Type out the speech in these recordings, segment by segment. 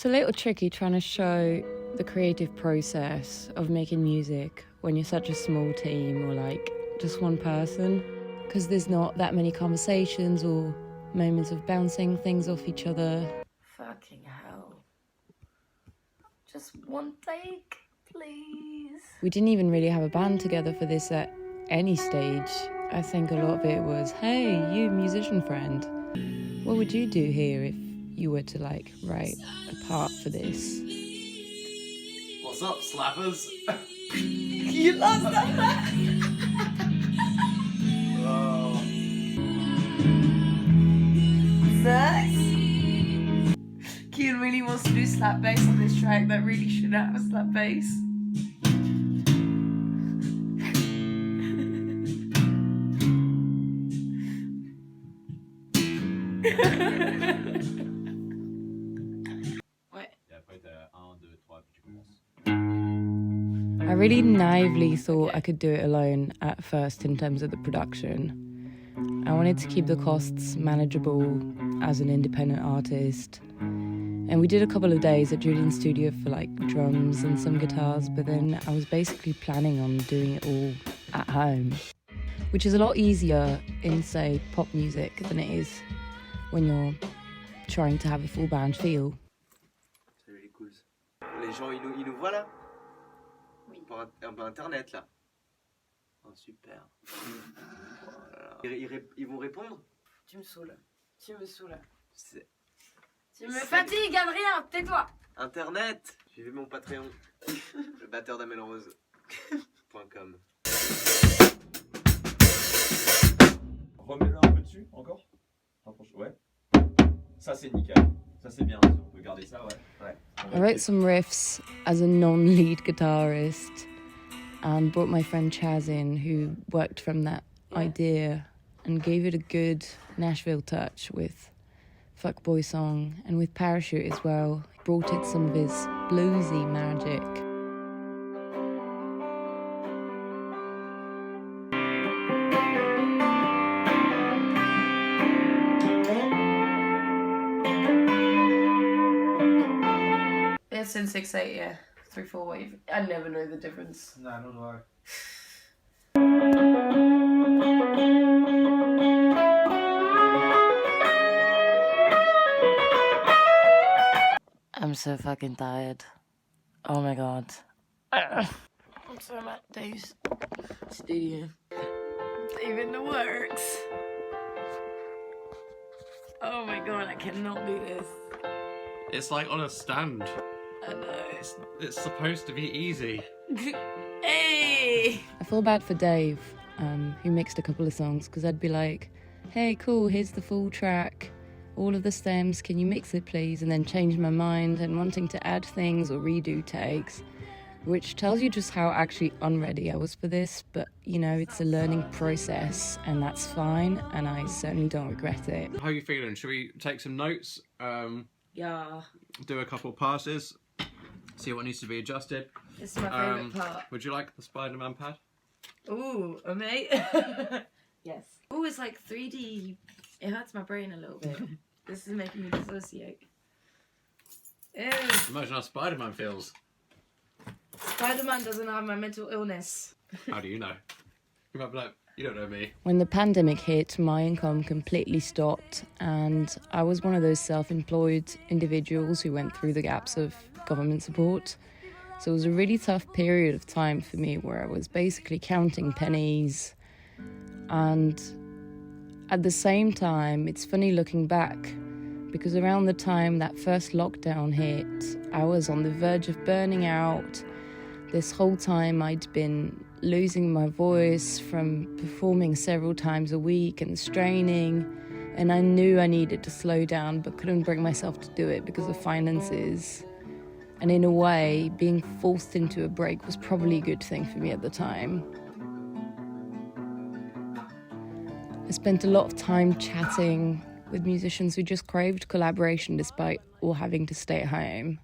It's a little tricky trying to show the creative process of making music when you're such a small team or like just one person, because there's not that many conversations or moments of bouncing things off each other. Fucking hell. Just one take, please. We didn't even really have a band together for this at any stage. I think a lot of it was, hey, you musician friend, what would you do here if you were to like write a part for this? What's up, slappers? You lost that. Oh. Nice. Kian really wants to do slap bass on this track that really shouldn't have a slap bass. I really naively thought I could do it alone at first in terms of the production. I wanted to keep the costs manageable as an independent artist. And we did a couple of days at Julian's studio for like drums and some guitars, but then I was basically planning on doing it all at home, which is a lot easier in, say, pop music than it is when you're trying to have a full band feel. Salut les cous. Les gens, ils nous voient là? Oui. Par internet là. Oh, super. Oh là là. Ils vont répondre? Tu me saoules. Tu me saoules. Tu me C'est... fatigues, Adrien, tais-toi. Internet. J'ai vu mon Patreon. Le batteur d'Amelle Rose. .com. Remets-le un peu dessus, encore. Ouais. Ça c'est nickel. Ça c'est bien. On peut garder ça, ouais. I wrote some riffs as a non-lead guitarist and brought my friend Chaz in, who worked from that idea and gave it a good Nashville touch with Fuckboy Song and with Parachute as well. He brought in some of his bluesy magic. It's in 6/8, yeah. 3/4 wave. I never know the difference. No, not do I. I'm so fucking tired. Oh my god. I'm so at Dave's studio. Dave in the works. Oh my god, I cannot do this. It's like on a stand. I know. It's supposed to be easy. Hey! I feel bad for Dave, who mixed a couple of songs, because I'd be like, hey, cool, here's the full track, all of the stems, can you mix it please? And then change my mind and wanting to add things or redo takes, which tells you just how actually unready I was for this. But, you know, it's a learning process and that's fine, and I certainly don't regret it. How are you feeling? Should we take some notes? Yeah. Do a couple passes, see what needs to be adjusted. This is my favourite part. Would you like the Spider-Man pad? Ooh, mate. Yes. Ooh, it's like 3D. It hurts my brain a little bit. This is making me dissociate. Ew. Imagine how Spider-Man feels. Spider-Man doesn't have my mental illness. How do you know? You might be like, you don't know me. When the pandemic hit, my income completely stopped, and I was one of those self-employed individuals who went through the gaps of government support. So it was a really tough period of time for me where I was basically counting pennies. And at the same time, it's funny looking back, because around the time that first lockdown hit, I was on the verge of burning out. This whole time I'd been losing my voice from performing several times a week and straining, and I knew I needed to slow down but couldn't bring myself to do it because of finances. And in a way, being forced into a break was probably a good thing for me at the time. I spent a lot of time chatting with musicians who just craved collaboration despite all having to stay at home.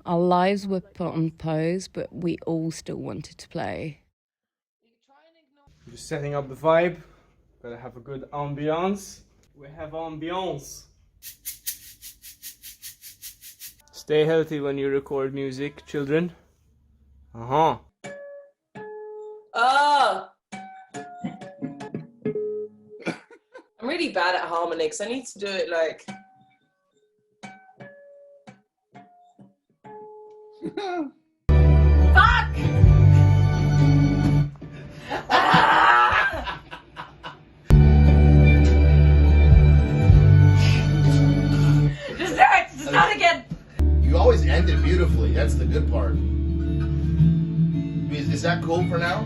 Our lives were put on pause, but we all still wanted to play. Just setting up the vibe. Gotta have a good ambiance. We have ambiance. Stay healthy when you record music, children. Uh-huh. Oh! I'm really bad at harmonics. I need to do it like... Fuck! Just do it! Just do it again! You always end it beautifully. That's the good part. Is that cool for now?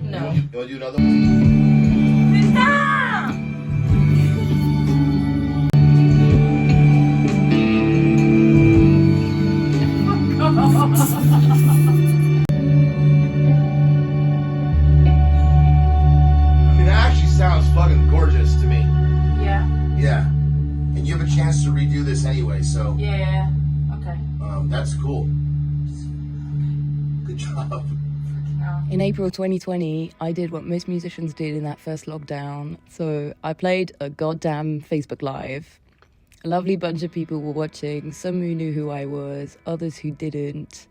No. You want to do another one? Stop! I mean, that actually sounds fucking gorgeous to me. Yeah. Yeah. And you have a chance to redo this anyway, so Yeah. Okay. that's cool. Good job. In April 2020, I did what most musicians did in that first lockdown. So I played a goddamn Facebook Live. A lovely bunch of people were watching, some who knew who I was, others who didn't.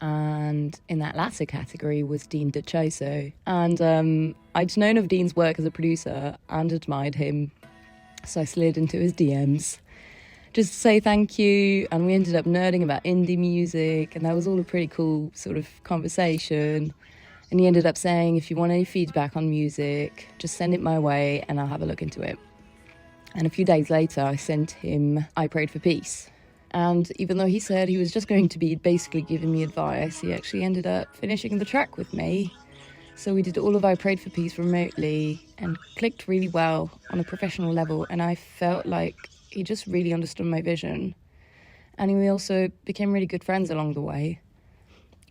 And in that latter category was Dean DeChoso. And I'd known of Dean's work as a producer and admired him. So I slid into his DMs just to say thank you. And we ended up nerding about indie music. And that was all a pretty cool sort of conversation. And he ended up saying, if you want any feedback on music, just send it my way and I'll have a look into it. And a few days later, I sent him I Prayed for Peace. And even though he said he was just going to be basically giving me advice, he actually ended up finishing the track with me. So we did all of I Prayed for Peace remotely and clicked really well on a professional level. And I felt like he just really understood my vision. And we also became really good friends along the way.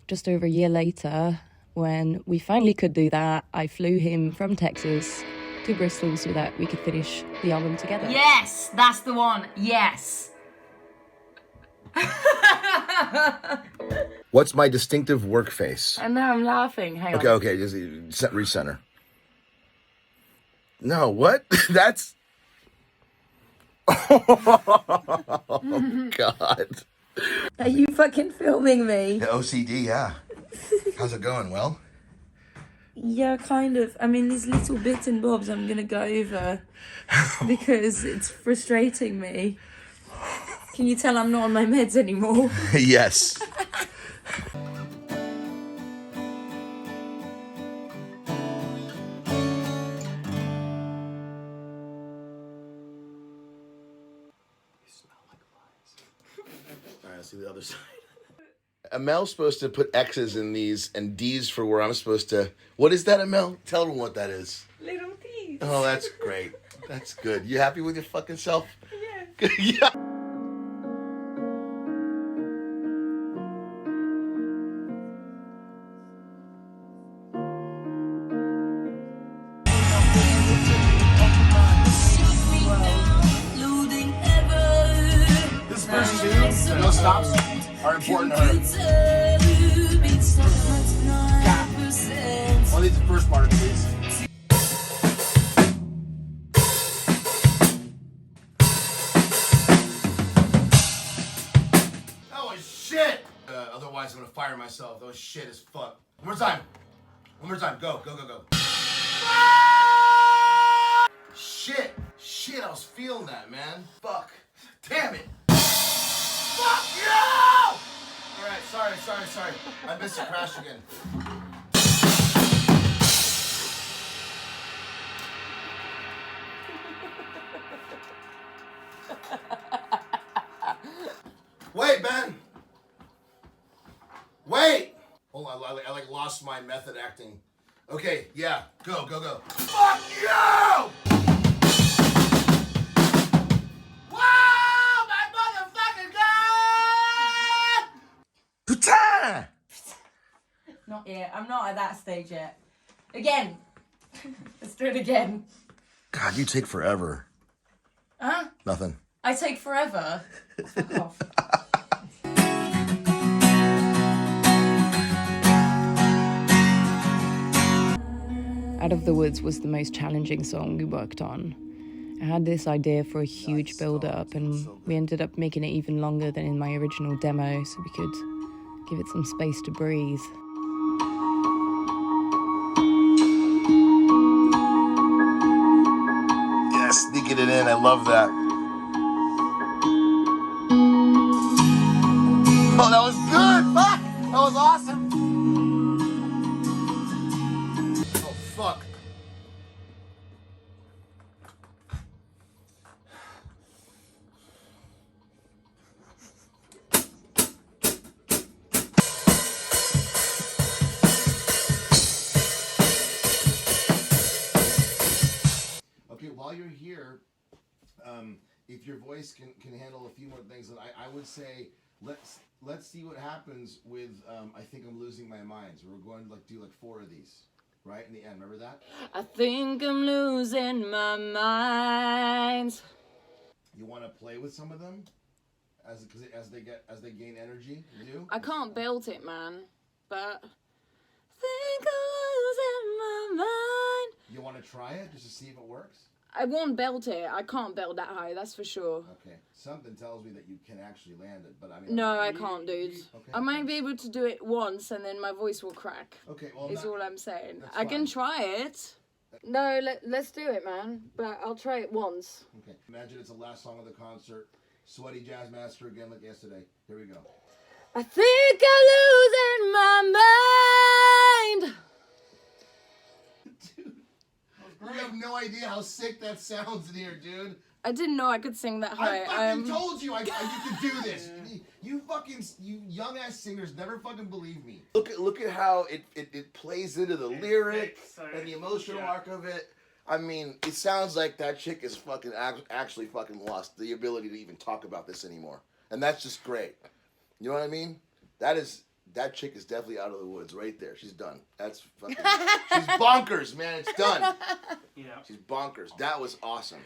Just over a year later, when we finally could do that, I flew him from Texas to Bristol so that we could finish the album together. Yes! That's the one. Yes! What's my distinctive work face? And now I'm laughing. Hang on. Okay, just recenter. No, what? That's... Oh, God. Are you fucking filming me? The OCD, yeah. How's it going? Well? Yeah, kind of. I mean, these little bits and bobs I'm gonna go over because it's frustrating me. Can you tell I'm not on my meds anymore? Yes. Alright, let's see the other side. Amelle's supposed to put X's in these and D's for where I'm supposed to... What is that, Amelle? Tell them what that is. Little D's. Oh, that's great. That's good. You happy with your fucking self? Yeah. Yeah. This first two, no stops, are important to her. Yeah. Only the first part, please. That was shit! Otherwise, I'm gonna fire myself. That was shit as fuck. One more time. One more time. Go, go, go, go. Shit. Shit, I was feeling that, man. Fuck. Damn it. Fuck you! Alright, sorry. I missed a crash again. Wait, Ben! Wait! Hold on, I like lost my method acting. Okay, yeah, go. Fuck you! Wow, my motherfucking god! Putain! Not yet. I'm not at that stage yet. Again. Let's do it again. God, you take forever. Huh? Nothing. I take forever. Fuck off. Out of the Woods was the most challenging song we worked on. I had this idea for a huge build-up, and we ended up making it even longer than in my original demo so we could give it some space to breathe. Yeah, sneaking it in. I love that. Oh, that was good. Fuck. That was awesome. Oh, fuck. Okay, while you're here, if your voice can handle a few more things, then I would say let's see what happens with I think I'm losing my mind. So we're going to do like 4 of these, right? In the end, remember that? I think I'm losing my mind. You want to play with some of them as they gain energy. You do? I can't belt it, man, but think I'm losing my mind. You want to try it just to see if it works? I won't belt it. I can't belt that high, that's for sure. Okay. Something tells me that you can actually land it, but I mean. No, I can't, dude. Okay. I might be able to do it once and then my voice will crack. Okay, well, Is all I'm saying. that's I can fine. try it. No, let's do it, man. But I'll try it once. Okay. Imagine it's the last song of the concert. Sweaty Jazz Master again like yesterday. Here we go. I think I'm losing my mind. Dude, you have no idea how sick that sounds in here, dude. I didn't know I could sing that high. I fucking told you you could do this. You young ass singers never fucking believe me. Look at how it plays into the lyric and the emotional arc of it. I mean, it sounds like that chick is fucking actually fucking lost the ability to even talk about this anymore, and that's just great. You know what I mean? That chick is definitely out of the woods right there. She's done. That's fucking. She's bonkers, man. It's done. Yeah. She's bonkers. That was awesome.